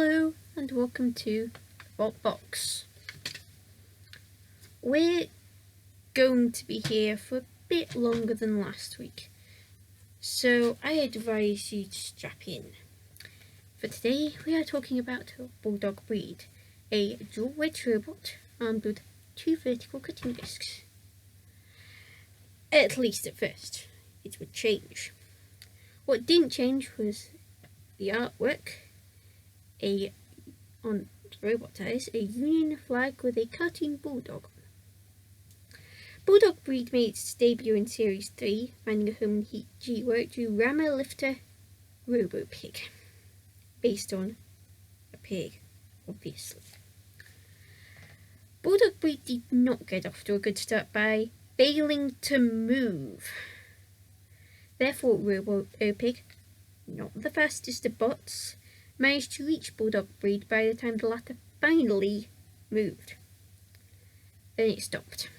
Hello and welcome to Vault Box. We're going to be here for a bit longer than last week, so I advise you to strap in. For today we are talking about Bulldog Breed, a dual wedge robot armed with 2 vertical cutting discs. At least at first. It would change. What didn't change was the artwork. On the robot ties, a Union flag with a cartoon bulldog. Bulldog Breed made its debut in Series 3, finding a home in Heat G, where it drew Rammer Lifter Robo Pig, based on a pig, obviously. Bulldog Breed did not get off to a good start by failing to move. Therefore, Robo Pig, not the fastest of bots, managed to reach Bulldog Breed by the time the latter finally moved. Then it stopped,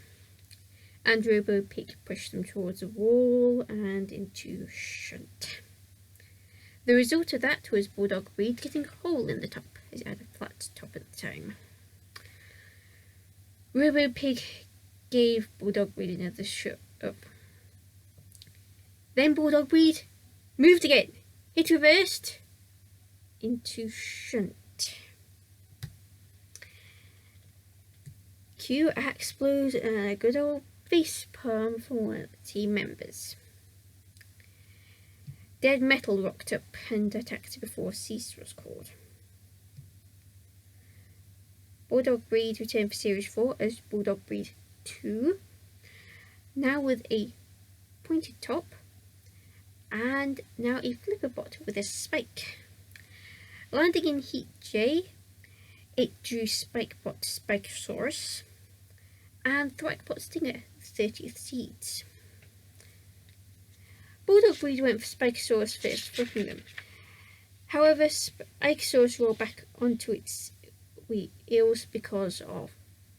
and Robo Pig pushed them towards a wall and into shunt. The result of that was Bulldog Breed getting a hole in the top, as it had a flat top at the time. Robo Pig gave Bulldog Breed another shut up. Then Bulldog Breed moved again. It reversed into shunt. Cue axe blows and a good old face palm from one of the team members. Dead Metal rocked up and attacked before cease was called. Bulldog Breed returned for Series 4 as Bulldog Breed 2, now with a pointed top and now a flipper bot with a spike. Landing in Heat J, it drew Spikebot Spikesaurus and Thwackbot Stinger, 30th seeds. Bulldog Breed went for Spikesaurus first, flipping them. However, Spikesaurus rolled back onto its wheels because of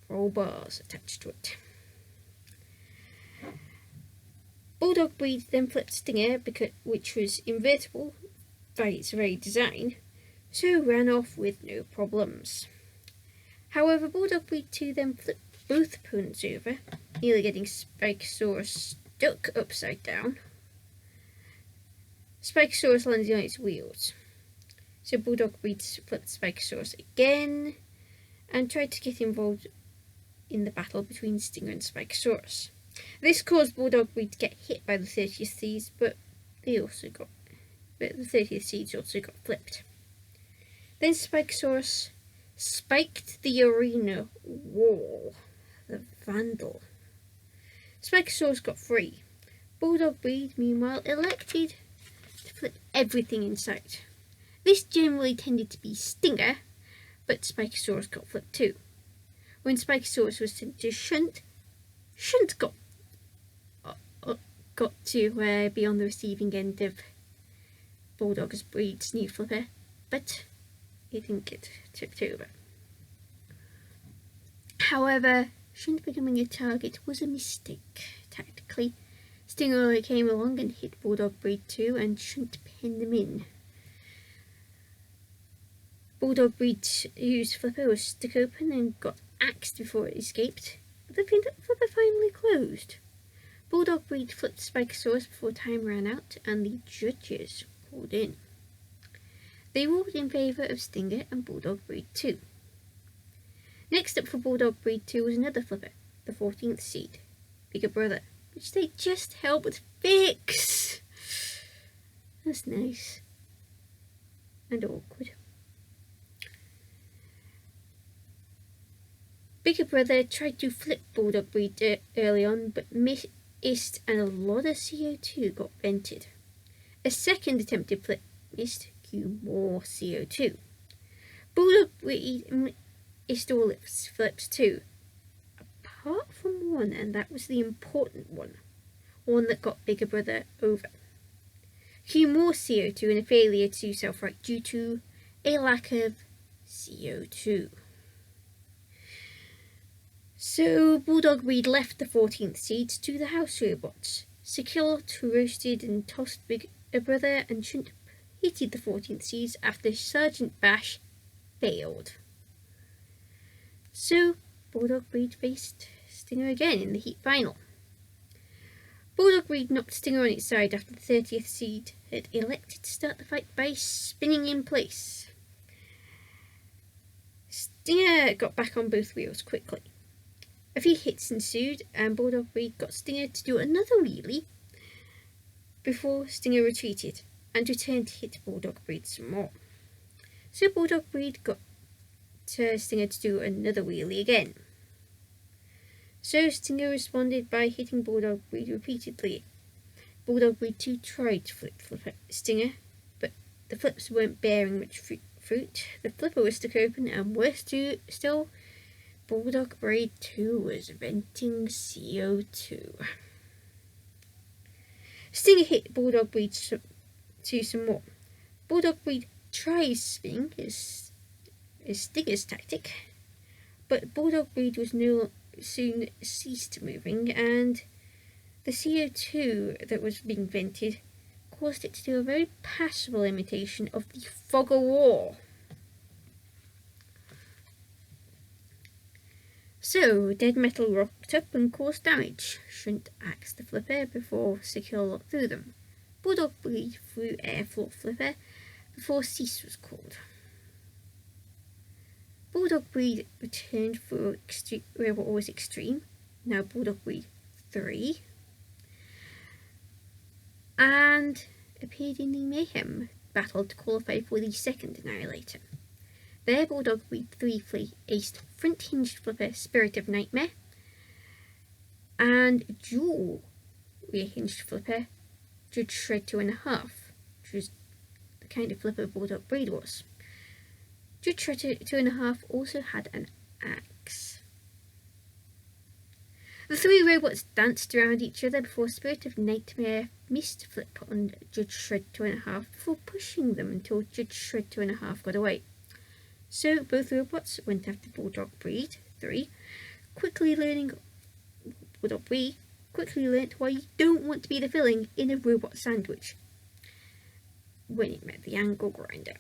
roll bars attached to it. Bulldog Breed then flipped Stinger, which was invertible by its very design, so ran off with no problems. However, Bulldog Breed 2 then flipped both opponents over, nearly getting Spikesaurus stuck upside down. Spikesaurus landed on its wheels, so Bulldog Breed flipped Spikesaurus again and tried to get involved in the battle between Stinger and Spikesaurus. This caused Bulldog Breed to get hit by the 30th seeds, but the 30th seeds also got flipped. Then Spikesaurus spiked the arena wall, the Vandal. Spikesaurus got free. Bulldog Breed, meanwhile, elected to flip everything in sight. This generally tended to be Stinger, but Spikesaurus got flipped too. When Spikesaurus was sent to Shunt got to be on the receiving end of Bulldog Breed's new flipper, but it didn't get tipped over. However, Shunt becoming a target was a mistake tactically. Stinger came along and hit Bulldog Breed 2 and Shunt pinned him in. Bulldog Breed 2's flipper was stuck open and got axed before it escaped, but the flipper finally closed. Bulldog Breed flipped Spikesaurus before time ran out and the judges called in. They ruled in favour of Stinger and Bulldog Breed 2. Next up for Bulldog Breed 2 was another flipper, the 14th seed, Bigger Brother, which they just helped fix. That's nice. And awkward. Bigger Brother tried to flip Bulldog Breed early on, but missed and a lot of CO2 got vented. A second attempted flip missed, cue more CO2. Bulldog Breed missed all its flips too, apart from one, and that was the important one that got Bigger Brother over. Cue more CO2 and a failure to self-right due to a lack of CO2. So Bulldog Breed left the 14th seeds to the house robots. Secure roasted and tossed Bigger Brother and Shunt hated the 14th seeds after Sergeant Bash failed. So Bulldog Breed faced Stinger again in the heat final. Bulldog Breed knocked Stinger on its side after the 30th seed had elected to start the fight by spinning in place. Stinger got back on both wheels quickly. A few hits ensued and Bulldog Breed got Stinger to do another wheelie before Stinger retreated and returned to hit Bulldog Breed some more. So Bulldog Breed got Stinger to do another wheelie again. So Stinger responded by hitting Bulldog Breed repeatedly. Bulldog Breed 2 tried to flip at Stinger, but the flips weren't bearing much fruit. The flipper was stuck open, and worse still, Bulldog Breed 2 was venting CO2. Stinger hit Bulldog Breed 2 some more. Bulldog Breed tries spinning as Stinger's tactic, but Bulldog Breed was soon ceased moving, and the CO2 that was being vented caused it to do a very passable imitation of the fog of war. So, dead metal rocked up and caused damage. Shunt axed the flipper before Secure locked through them. Bulldog Breed threw air floor flipper before cease was called. Bulldog Breed returned for what was extreme, now Bulldog Breed 3, and appeared in the Mayhem battle to qualify for the second Annihilator. There, Bulldog Breed 3 aced front hinged flipper Spirit of Nightmare and dual rear hinged flipper Judge Shred 2.5, which was the kind of flipper Bulldog Breed was. Judge Shred 2.5 also had an axe. The three robots danced around each other before Spirit of Nightmare missed flip on Judge Shred 2.5 before pushing them until Judge Shred 2.5 got away. So both robots went after Bulldog Breed 3, Bulldog Breed quickly learnt why you don't want to be the filling in a robot sandwich when it met the angle grinder.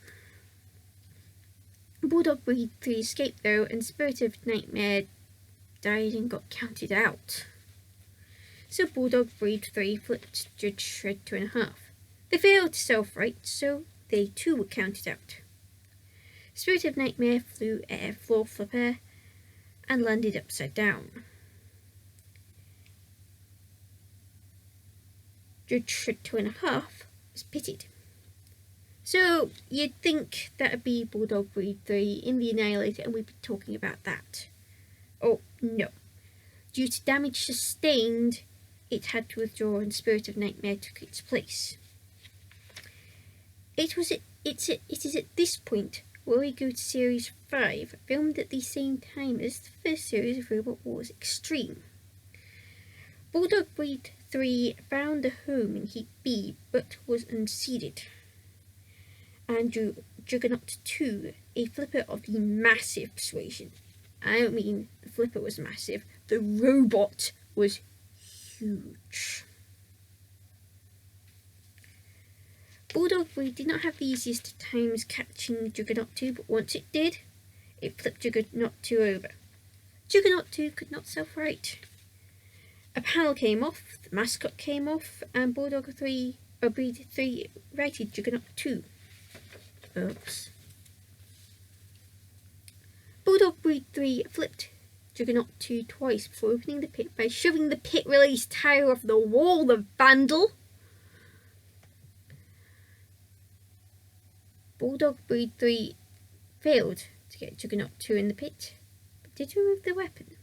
Bulldog Breed 3 escaped though, and Spirit of Nightmare died and got counted out. So Bulldog Breed 3 flipped Judge Shred 2.5. They failed to self-right, so they too were counted out. Spirit of Nightmare flew air floor flipper and landed upside down. Judge Shred 2.5 was pitted. So you'd think that would be Bulldog Breed 3 in the Annihilator and we'd be talking about that. Oh no. Due to damage sustained, it had to withdraw and Spirit of Nightmare took its place. It is at this point where we go to Series 5, filmed at the same time as the first series of Robot Wars Extreme. Bulldog Breed 3 found a home in Heat B, but was unseeded, and drew Juggernaut 2, a flipper of the massive persuasion. I don't mean the flipper was massive, the robot was huge. Bulldog Breed did not have the easiest of times catching Juggernaut 2, but once it did, it flipped Juggernaut 2 over. Juggernaut 2 could not self-right. A panel came off, the mascot came off, and Bulldog Breed 3 righted Juggernaut 2. Oops. Bulldog Breed 3 flipped Juggernaut 2 twice before opening the pit by shoving the pit release tire off the wall, the vandal. Bulldog Breed 3 failed to get Juggernaut 2 in the pit, but did remove the weapon,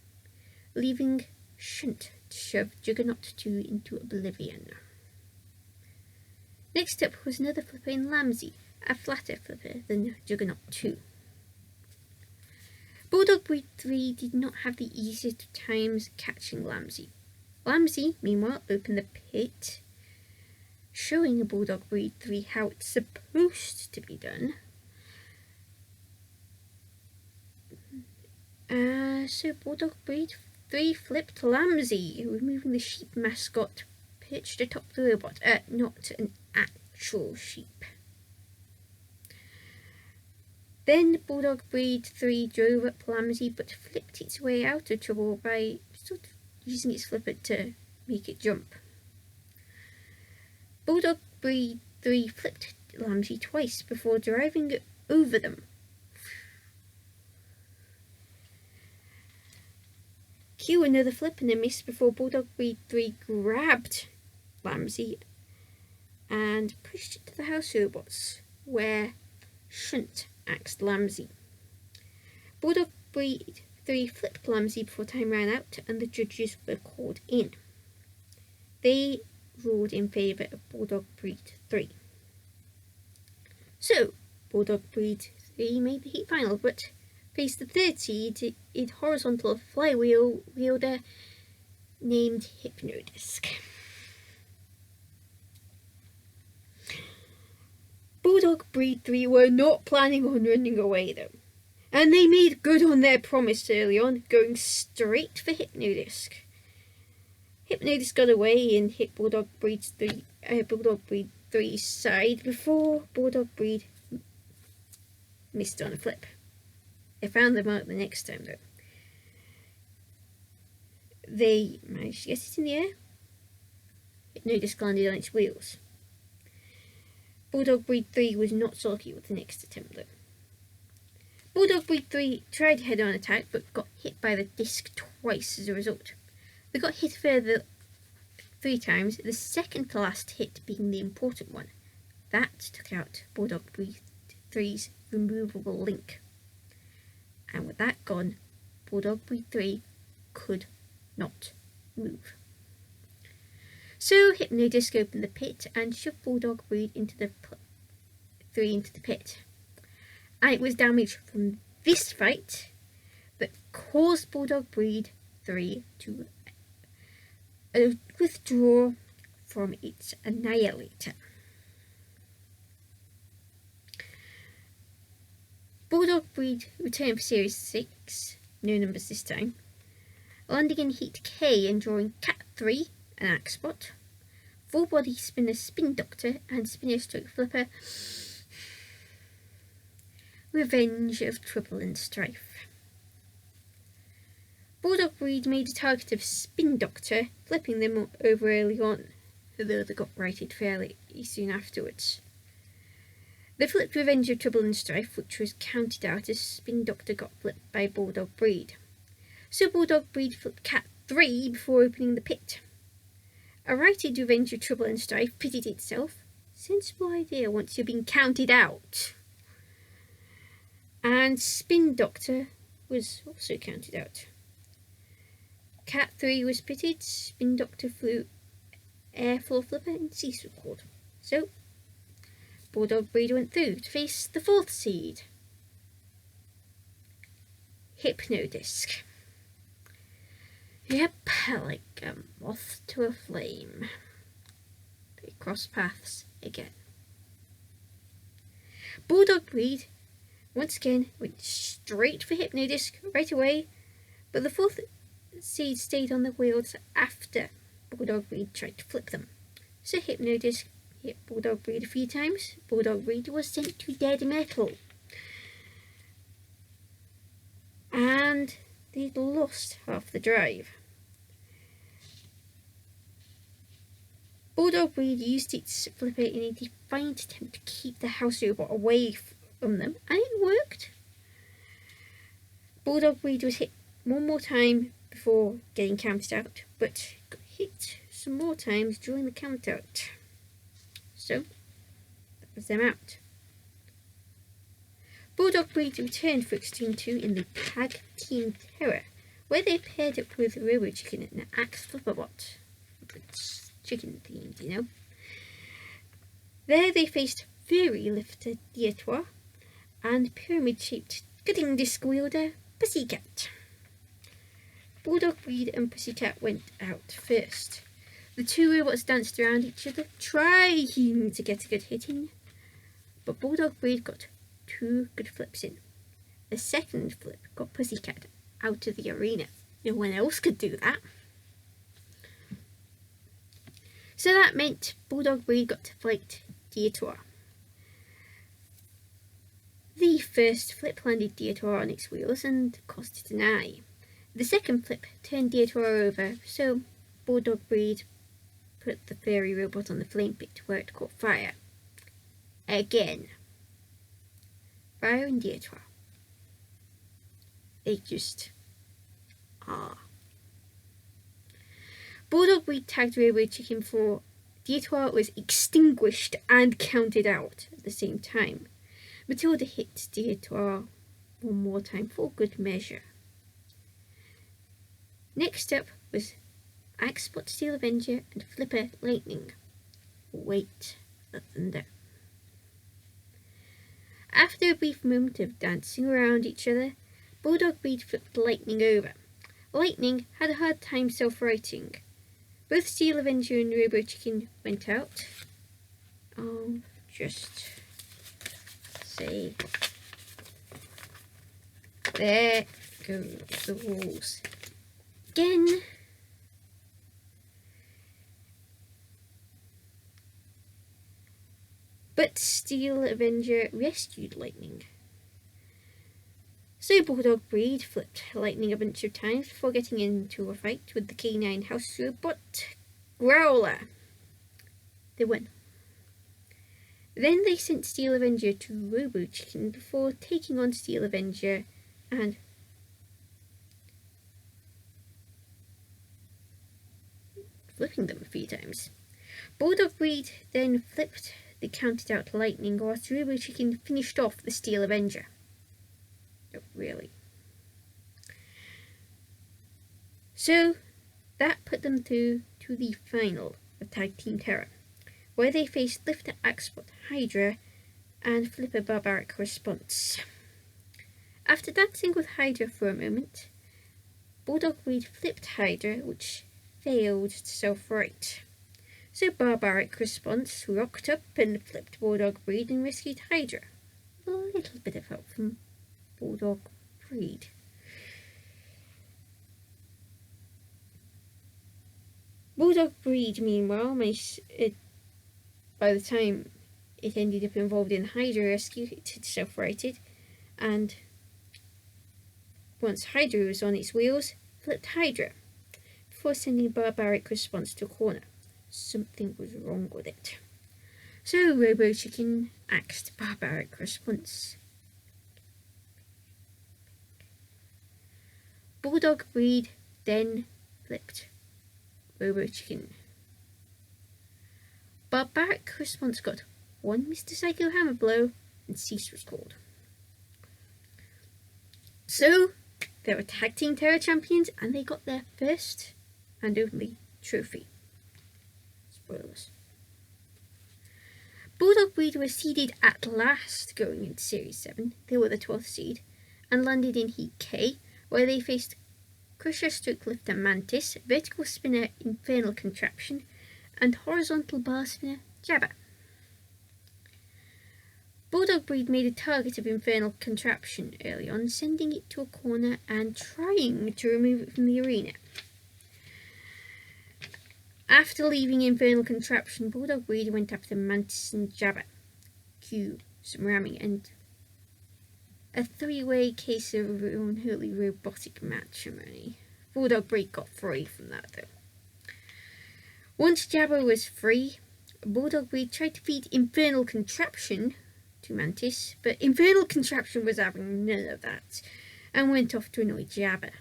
leaving Shunt to shove Juggernaut 2 into oblivion. Next up was another flipper in Lamsey, a flatter flipper than Juggernaut 2. Bulldog Breed 3 did not have the easiest of times catching Lamsey. Lamsey, meanwhile, opened the pit, showing Bulldog Breed 3 how it's supposed to be done. So Bulldog Breed 3 flipped Lamsey, removing the sheep mascot perched atop the robot. Not an actual sheep. Then Bulldog Breed 3 drove up Lamsey but flipped its way out of trouble by sort of using its flipper to make it jump. Bulldog Breed 3 flipped Lamsey twice before driving over them. Cue another flip and a miss before Bulldog Breed 3 grabbed Lamsey and pushed it to the house robots, where Shunt axed Lamsey. Bulldog Breed 3 flipped Lamsey before time ran out and the judges were called in. They ruled in favour of Bulldog Breed 3. So, Bulldog Breed 3 made the heat final, but faced the third seed in horizontal flywheel wielder named Hypnodisc. Bulldog Breed 3 were not planning on running away though, and they made good on their promise early on, going straight for Hypnodisc. Hypnodisc got away and hit Bulldog Breed 3's side before Bulldog Breed missed on a flip. They found the mark the next time though. They managed to get it in the air. Hypnodisc landed on its wheels. Bulldog Breed 3 was not so lucky with the next attempt though. Bulldog Breed 3 tried head-on attack but got hit by the disc twice as a result. They got hit further 3 times, the second to last hit being the important one. That took out Bulldog Breed 3's removable link. And with that gone, Bulldog Breed 3 could not move. So Hypnodisc opened the pit and shoved Bulldog Breed into the pit. And it was damage from this fight that caused Bulldog Breed 3 to withdraw from its annihilator. Bulldog Breed returned for Series 6, no numbers this time, landing in Heat K and drawing Cat 3, an Axebot, Full Body Spinner Spin Doctor and Spinner Stroke Flipper, Revenge of Trouble and Strife. Bulldog Breed made a target of Spin Doctor, flipping them over early on, although they got righted fairly soon afterwards. They flipped Revenge of Trouble and Strife, which was counted out as Spin Doctor got flipped by Bulldog Breed. So Bulldog Breed flipped Cat 3 before opening the pit. A righted Revenge of Trouble and Strife pitted itself. Sensible idea once you've been counted out. And Spin Doctor was also counted out. Cat 3 was pitted, Spin Doctor flew Airflow Flipper and Seesaw Cord. So, Bulldog Breed went through to face the fourth seed, Hypnodisc. Yep, like a moth to a flame. They cross paths again. Bulldog Breed once again went straight for Hypnodisc right away, but the fourth seed stayed on the wheels after Bulldog Breed tried to flip them. So Hypnodisc hit Bulldog Breed a few times. Bulldog Breed was sent to dead metal. And they'd lost half the drive. Bulldog Breed used its flipper in a defiant attempt to keep the house robot away from them, and it worked. Bulldog Breed was hit one more time before getting counted out, but got hit some more times during the count out. So, that was them out. Bulldog Breed returned for Extreme 2 in the Tag Team Terror, where they paired up with Robo Chicken and Axe Flipperbot. It's chicken themed, you know. There they faced Fury Lifter Dietoire and pyramid-shaped Cutting Disc Wielder Pussycat. Bulldog Breed and Pussycat went out first. The two robots danced around each other, trying to get a good hit in, but Bulldog Breed got 2 good flips in. The second flip got Pussycat out of the arena. No one else could do that. So that meant Bulldog Breed got to fight Dietoire. The first flip landed Dietor on its wheels and caused it an eye. The second flip turned Dietor over, so Bulldog Breed put the fairy robot on the flame pit where it caught fire. Again. Fire and Dietor. They just are. Bulldog Breed tagged Rainbow Chicken for Dietor was extinguished and counted out at the same time. Matilda hit Dietor one more time for good measure. Next up was Axpot Steel Avenger and Flipper Lightning. Wait for thunder. After a brief moment of dancing around each other, Bulldog Breed flipped Lightning over. Lightning had a hard time self-righting. Both Steel Avenger and Robo Chicken went out. I'll just say, there go the walls. Again. But Steel Avenger rescued Lightning. So Bulldog Breed flipped Lightning a bunch of times before getting into a fight with the canine house robot Growler. They won. Then they sent Steel Avenger to Robo Chicken before taking on Steel Avenger and flipping them a few times. Bulldog Breed then flipped the counted out Lightning whilst Robo Chicken finished off the Steel Avenger. Oh, really? So that put them through to the final of Tag Team Terror, where they faced Lifter Axpot Hydra and Flipper Barbaric Response. After dancing with Hydra for a moment, Bulldog Breed flipped Hydra, which failed to self-right. So Barbaric Response rocked up and flipped Bulldog Breed and rescued Hydra. A little bit of help from Bulldog Breed. Bulldog Breed, meanwhile, by the time it ended up involved in Hydra rescue, it had self-righted, and once Hydra was on its wheels, flipped Hydra, before sending Barbaric Response to a corner. Something was wrong with it. So Robo Chicken axed Barbaric Response. Bulldog Breed then flipped Robo Chicken. Barbaric Response got one Mr. Psycho Hammer blow and cease was called. So they were Tag Team Terror Champions and they got their first and only trophy. Spoilers. Bulldog Breed were seeded at last going into Series 7. They were the 12th seed and landed in Heat K, where they faced Crusher Stroke Lifter Mantis, Vertical Spinner Infernal Contraption, and Horizontal Bar Spinner Jabba. Bulldog Breed made a target of Infernal Contraption early on, sending it to a corner and trying to remove it from the arena. After leaving Infernal Contraption, Bulldog Breed went after Mantis and Jabba. Cue some ramming and a three-way case of unholy robotic matrimony. Bulldog Breed got free from that though. Once Jabba was free, Bulldog Breed tried to feed Infernal Contraption to Mantis, but Infernal Contraption was having none of that and went off to annoy Jabba.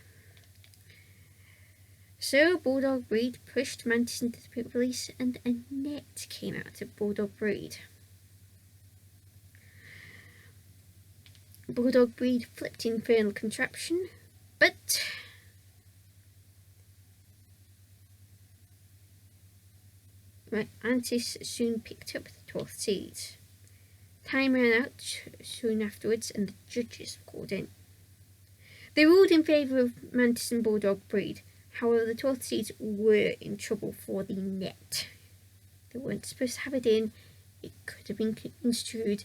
So Bulldog Breed pushed Mantis into the pit release and a net came out of Bulldog Breed. Bulldog Breed flipped Infernal Contraption, but Mantis soon picked up the 12th seed. Time ran out soon afterwards and the judges were called in. They ruled in favour of Mantis and Bulldog Breed. However, the 12th seeds were in trouble for the net. They weren't supposed to have it in. It could have been construed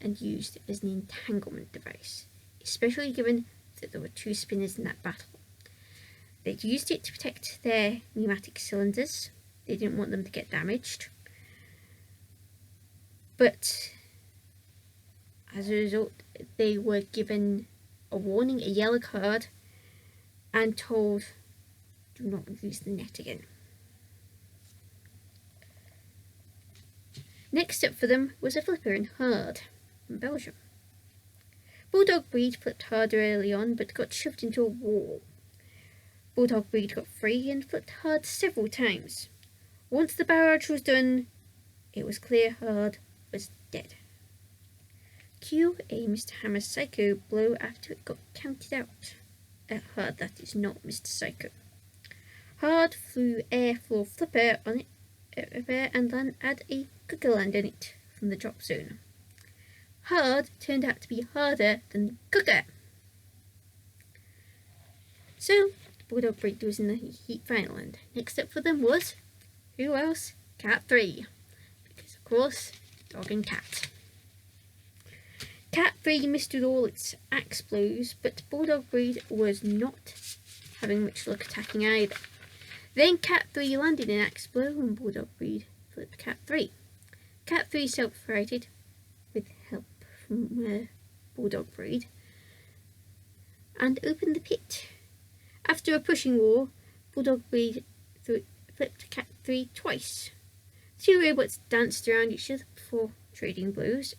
and used as an entanglement device, especially given that there were two spinners in that battle. They'd used it to protect their pneumatic cylinders. They didn't want them to get damaged. But As a result, they were given a warning, a yellow card, and told, do not use the net again. Next up for them was a flipper in Hard from Belgium. Bulldog Breed flipped hard early on, but got shoved into a wall. Bulldog Breed got free and flipped hard several times. Once the barrage was done, it was clear Hard was dead. Q aims to hammer Psycho blow after it got counted out. At Hard, that is not Mr. Psycho. Hard flew air floor flipper on it and then had a cooker land in it from the drop zone. Hard turned out to be harder than the cooker. So, Bulldog Breed was in the heat final, and next up for them was, who else? Cat 3. Because of course, dog and cat. Cat 3 missed with all its axe blows, but Bulldog Breed was not having much luck attacking either. Then Cat 3 landed an axe blow and Bulldog Breed flipped Cat 3. Cat 3 self-righted with help from Bulldog Breed and opened the pit. After a pushing war, Bulldog Breed flipped Cat 3 twice. The two robots danced around each other before trading blows.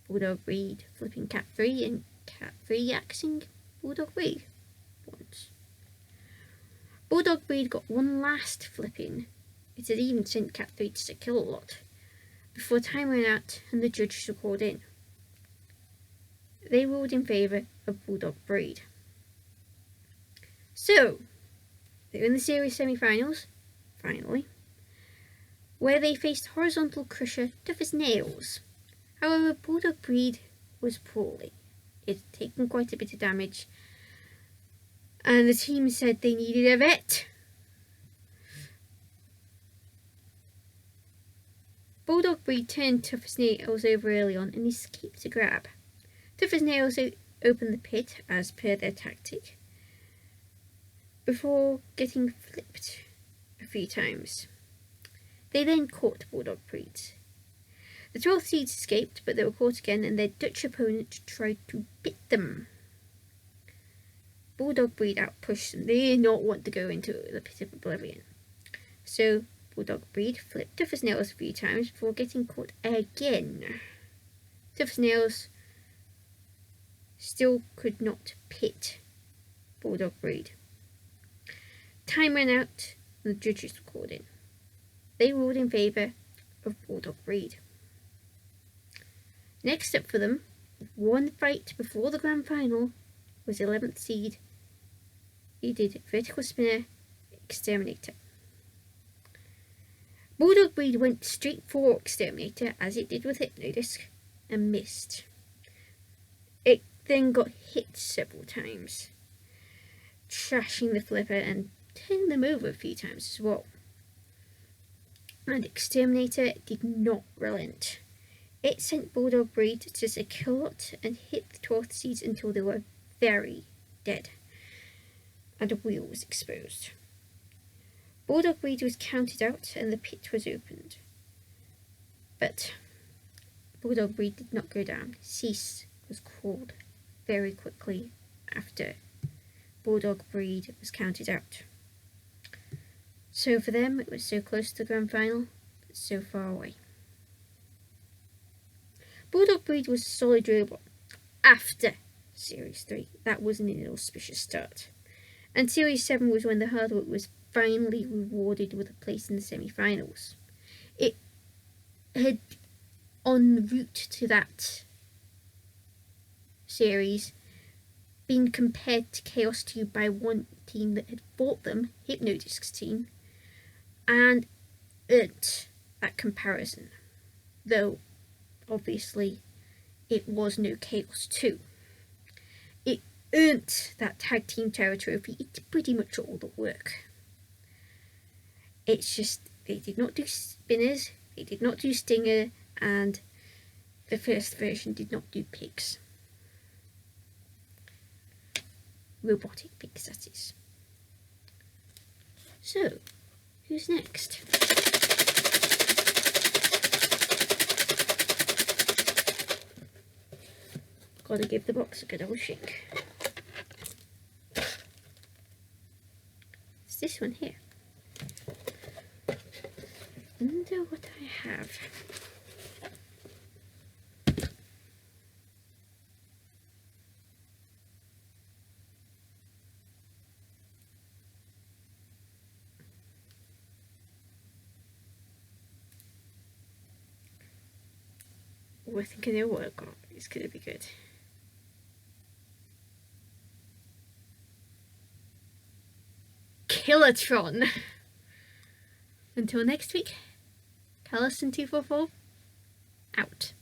Bulldog Breed flipping Cat 3 and Cat 3 axing Bulldog Breed once. Bulldog Breed got one last flip in. It had even sent Cat 3 to kill a lot before time ran out and the judges were called in. They ruled in favour of Bulldog Breed. So, they're in the series semi-finals, finally, where they faced Horizontal Crusher Tough as Nails. However, Bulldog Breed was poorly. It had taken quite a bit of damage, and the team said they needed a vet. Bulldog Breed turned Tough as Nails over early on and escaped a grab. Tough as Nails opened the pit as per their tactic, before getting flipped a few times. They then caught Bulldog Breed. The 12th seeds escaped, but they were caught again and their Dutch opponent tried to bit them. Bulldog Breed outpushed them. They did not want to go into the pit of oblivion. So Bulldog Breed flipped Tough as Nails a few times before getting caught again. Tough as Nails still could not pit Bulldog Breed. Time ran out and the judges were called in. They ruled in favour of Bulldog Breed. Next up for them, one fight before the grand final, was 11th seed. He did Vertical Spinner Exterminator. Bulldog Breed went straight for Exterminator, as it did with Hypnodisc, and missed. It then got hit several times, trashing the flipper and turning them over a few times as well. And Exterminator did not relent. It sent Bulldog Breed to secure a lot and hit the 12th seeds until they were very dead, and a wheel was exposed. Bulldog Breed was counted out and the pit was opened. But Bulldog Breed did not go down. Cease was called very quickly after Bulldog Breed was counted out. So for them, it was so close to the grand final, but so far away. Bulldog Breed was a solid robot after Series 3. That was an inauspicious start. And Series 7 was when the hard work was finally rewarded with a place in the semi-finals. It had, en route to that series, been compared to Chaos 2 by one team that had fought them, Hypnodisc's team, and earned that comparison. Though, obviously, it was no Chaos 2. It earned that tag team terror trophy. It did pretty much all the work. It's just, they did not do spinners, they did not do stinger, and the first version did not do pigs. Robotic pigs, that is. So, who's next? Gotta give the box a good old shake. It's this one here. Wonder what I have. Oh, I think I know what I've got. It's gonna be good. Killatron! Until next week, Callison244, out.